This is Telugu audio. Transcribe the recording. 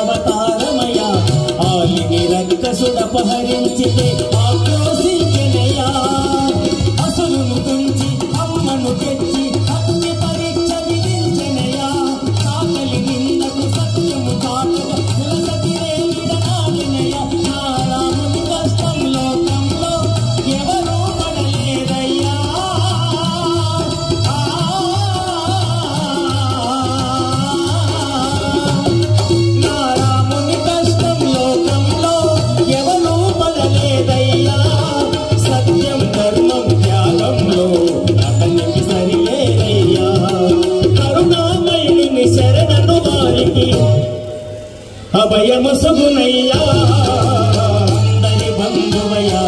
అవతారమయ్యా ఆలిని రక్కసుడపహరించితే ఆక్రోశించెనయ్యా అసురును తుంచి అమ్మను తెచ్చి అగ్ని పరీక్ష విధించెనయ్యా కాకలి నిందకు సత్యము కాటుగా కులసతిరే విడనాడినయ్యా నా రాముని కష్టం లోకంలో ఎవరూ పడలేదయ్యా నా రాముని కష్టం లోకంలో ఎవరూ పడలేదయ్యా సత్యం ధర్మం త్యాగంలో అతనికి సరిలేదయ్యా కరుణామయుని శరణను వారికి అభయముసుగునయ్యా అందరి బంధువయ్యా